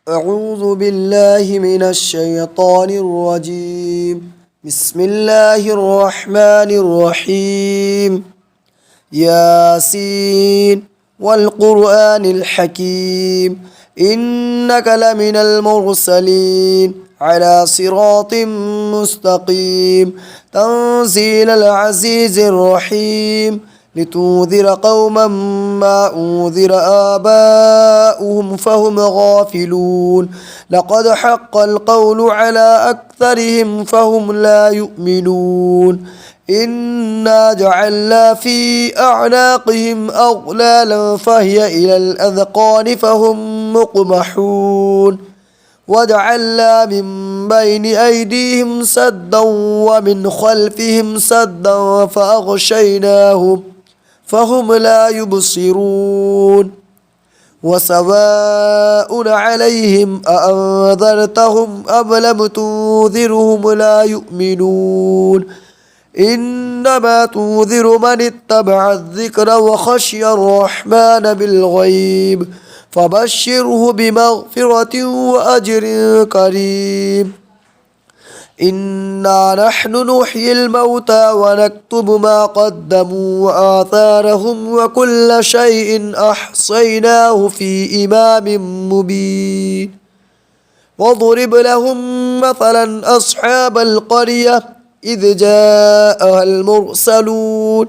أعوذ بالله من الشيطان الرجيم. بسم الله الرحمن الرحيم. ياسين والقرآن الحكيم إنك لمن المرسلين على صراط مستقيم تنزيل العزيز الرحيم لتنذر قوما ما أنذر آباؤهم فهم غافلون لقد حق القول على أكثرهم فهم لا يؤمنون إنا جعلنا في أعناقهم أغلالا فهي إلى الأذقان فهم مقمحون وجعلنا من بين أيديهم سدا ومن خلفهم سدا فأغشيناهم فهم لا يبصرون وسواء عليهم أأنذرتهم أم لم تنذرهم لا يؤمنون إنما تنذر من اتبع الذكر وخشي الرحمن بالغيب فبشره بمغفرة وأجر كريم إنا نحن نحيي الموتى ونكتب ما قدموا وآثارهم وكل شيء أحصيناه في إمام مبين واضرب لهم مثلا أصحاب القرية إذ جاءها المرسلون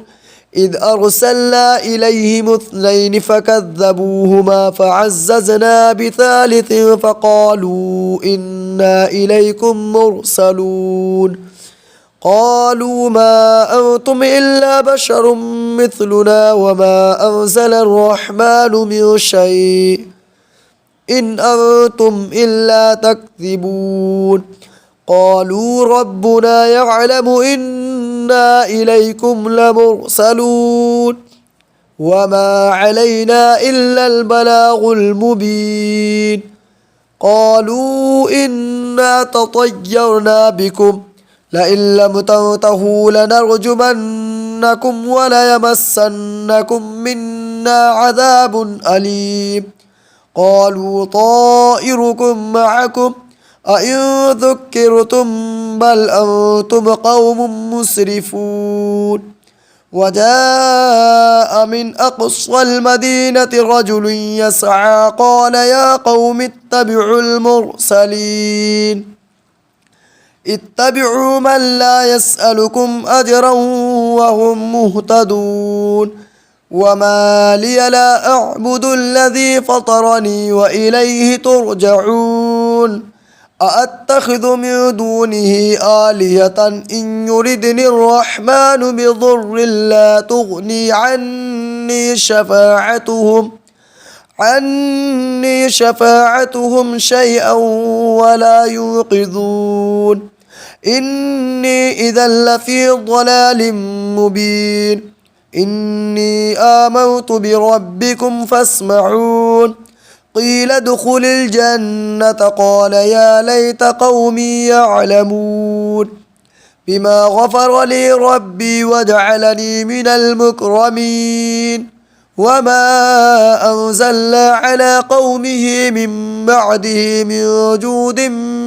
إذ أرسلنا إليهم اثنين فكذبوهما فعززنا بثالث فقالوا إنا إليكم مرسلون قالوا ما أنتم إلا بشر مثلنا وما أنزل الرحمن من شيء إن أنتم إلا تكذبون قالوا ربنا يعلم إنا إليكم لمرسلون وما علينا إلا البلاغ المبين قالوا إنا تطيرنا بكم لئن لم تنتهوا لنرجمنكم وليمسنكم منا عذاب أليم قالوا طائركم معكم أئن ذكرتم بل أنتم قوم مسرفون وجاء من أقصى المدينة رجل يسعى قال يا قوم اتبعوا المرسلين اتبعوا من لا يسألكم أجرا وهم مهتدون وما لي لا أعبد الذي فطرني وإليه ترجعون أأتخذ من دونه آلهة إن يردني الرحمن بضر لا تغني عني شفاعتهم شيئا ولا ينقذون إني إذا لفي ضلال مبين إني آمنت بربكم فاسمعون قيل ادخل الجنة قال يا ليت قومي يعلمون بما غفر لي ربي وجعلني من المكرمين وما أنزلنا على قومه من بعده من جود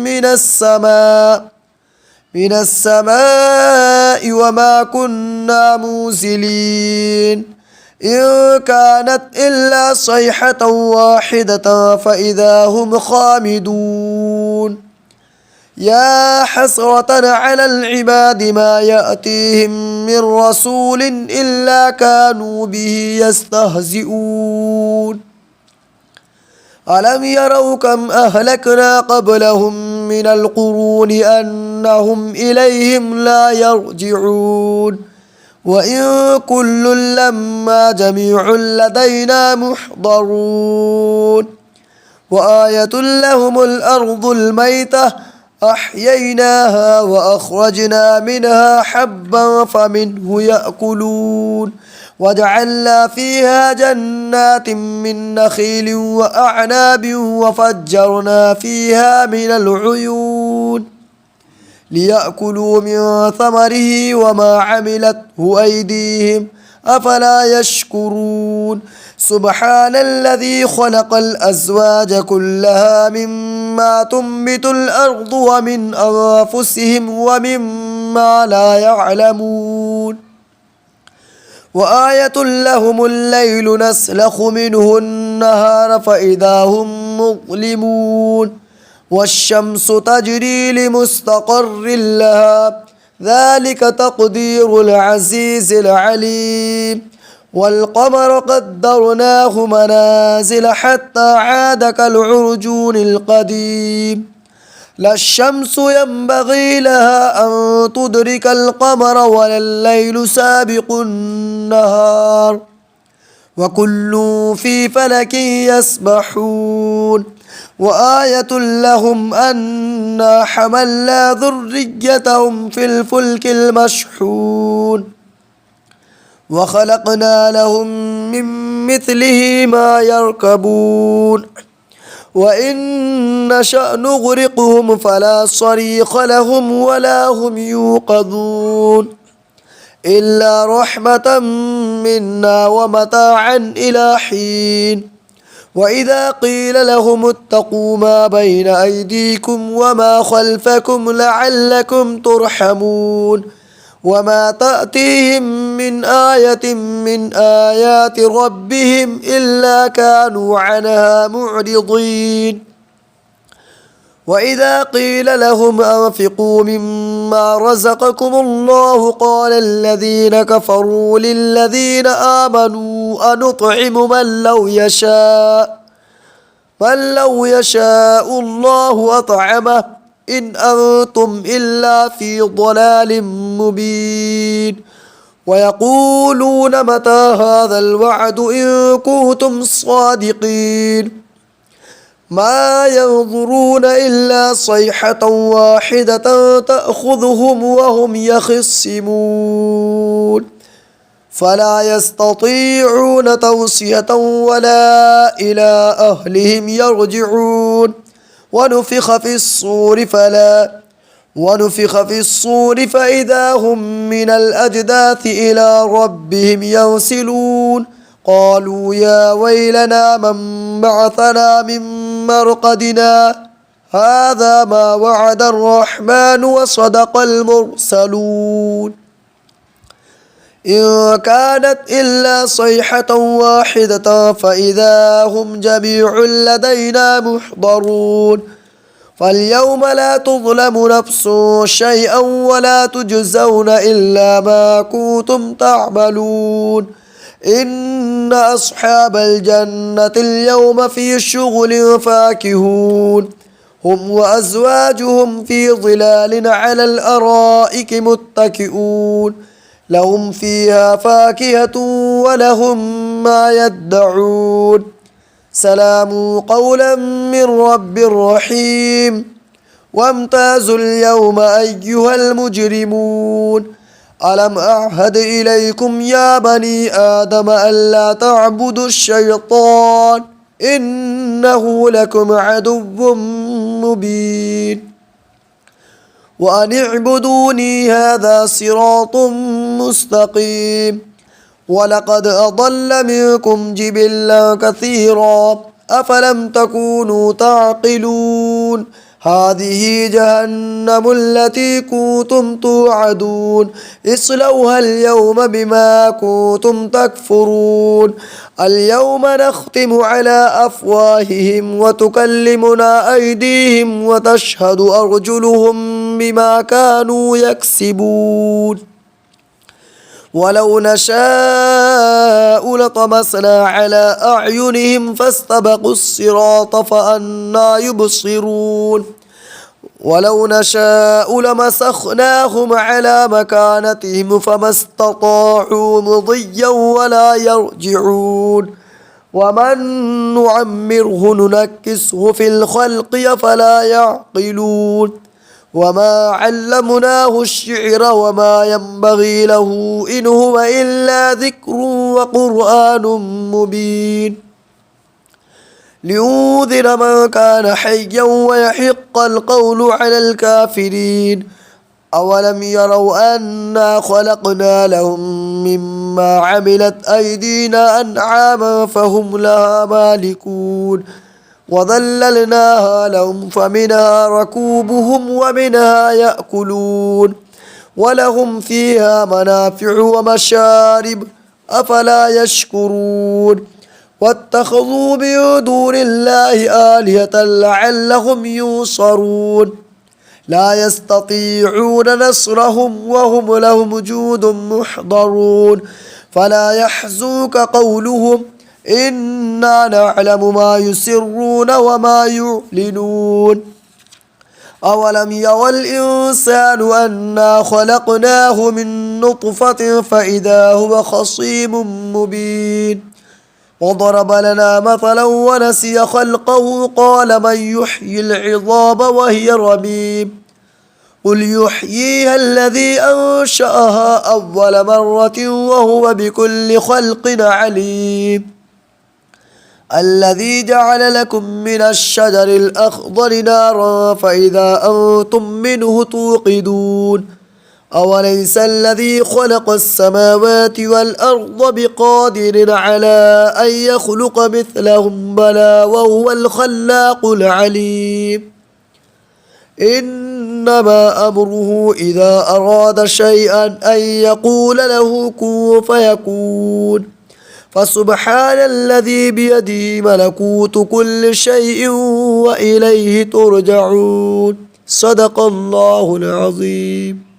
من السماء وما كنا منزلين إن كانت إلا صيحة واحدة فإذا هم خامدون يا حسرة على العباد ما يأتيهم من رسول إلا كانوا به يستهزئون ألم يروا كم أهلكنا قبلهم من القرون أنهم إليهم لا يرجعون وإن كل لما جميع لدينا محضرون وآية لهم الأرض الميتة أحييناها وأخرجنا منها حبا فمنه يأكلون وجعلنا فيها جنات من نخيل وأعناب وفجرنا فيها من العيون ليأكلوا من ثمره وما عملته أيديهم أفلا يشكرون سبحان الذي خلق الأزواج كلها مما تنبت الأرض ومن أنفسهم ومما لا يعلمون وآية لهم الليل نسلخ منه النهار فإذا هم مظلمون والشمس تجري لمستقر لها ذلك تقدير العزيز العليم والقمر قدرناه منازل حتى عاد كالعرجون القديم لا الشمس ينبغي لها أن تدرك القمر ولا الليل سابق النهار وكل في فلك يسبحون وآية لهم أنا حملنا ذريتهم في الفلك المشحون وخلقنا لهم من مثله ما يركبون وإن نشأ نغرقهم فلا صريخ لهم ولا هم يوقظون إلا رحمة منا ومتاعا إلى حين وإذا قيل لهم اتقوا ما بين أيديكم وما خلفكم لعلكم ترحمون وما تأتيهم من آية من آيات ربهم إلا كانوا عنها معرضين وإذا قيل لهم أنفقوا مما رزقكم الله قال الذين كفروا للذين آمنوا أنطعم من لو يشاء الله أطعمه إن أنتم إلا في ضلال مبين ويقولون متى هذا الوعد إن كنتم صادقين ما ينظرون إلا صيحة واحدة تأخذهم وهم يخصمون فلا يستطيعون توصية ولا إلى أهلهم يرجعون ونفخ في الصور فإذا هم من الأجداث إلى ربهم ينسلون قالوا يا ويلنا من بعثنا من مرقدنا هذا ما وعد الرحمن وصدق المرسلون إن كانت إلا صيحة واحدة فإذا هم جميع لدينا محضرون فاليوم لا تظلم نفس شيئا ولا تجزون إلا ما كنتم تعملون إن أصحاب الجنة اليوم في شغل فاكهون هم وأزواجهم في ظلال على الأرائك متكئون لهم فيها فاكهة ولهم ما يدعون سلام قولا من رب رحيم وامتازوا اليوم أيها المجرمون ألم أعهد إليكم يا بني آدم ألا تعبدوا الشيطان إنه لكم عدو مبين وأن اعبدوني هذا صراط مستقيم ولقد أضل منكم جبلا كثيرا أفلم تكونوا تعقلون هذه جهنم التي كنتم توعدون اصلوها اليوم بما كنتم تكفرون اليوم نختم على أفواههم وتكلمنا أيديهم وتشهد أرجلهم بما كانوا يكسبون ولو نشاء لطمسنا على أعينهم فاستبقوا الصراط فأنى يبصرون ولو نشاء لمسخناهم على مكانتهم فما استطاعوا مضيا ولا يرجعون ومن نعمره ننكسه في الخلق أفلا يعقلون وما علمناه الشعر وما ينبغي له إن هو إلا ذكر وقرآن مبين لينذر من كان حيا ويحق القول على الكافرين أولم يروا أنا خلقنا لهم مما عملت أيدينا أنعاما فهم لها مالكون وظللناها لهم فمنها ركوبهم ومنها يأكلون ولهم فيها منافع ومشارب أفلا يشكرون واتخذوا من دون الله آلهة لعلهم ينصرون لا يستطيعون نصرهم وهم لهم جند محضرون فلا يحزنك قولهم إنا نعلم ما يسرون وما يعلنون أولم يرى الإنسان أنا خلقناه من نطفة فإذا هو خصيم مبين وضرب لنا مثلا ونسي خلقه قال من يحيي العظام وهي رميم قل يحييها الذي أنشأها أول مرة وهو بكل خلق عليم الذي جعل لكم من الشجر الأخضر نارا فإذا أنتم منه توقدون أوليس الذي خلق السماوات والأرض بقادر على أن يخلق مثلهم بلى وهو الخلاق العليم إنما أمره إذا أراد شيئا أن يقول له كن فيكون فسبحان الذي بيده ملكوت كل شيء وإليه ترجعون صدق الله العظيم.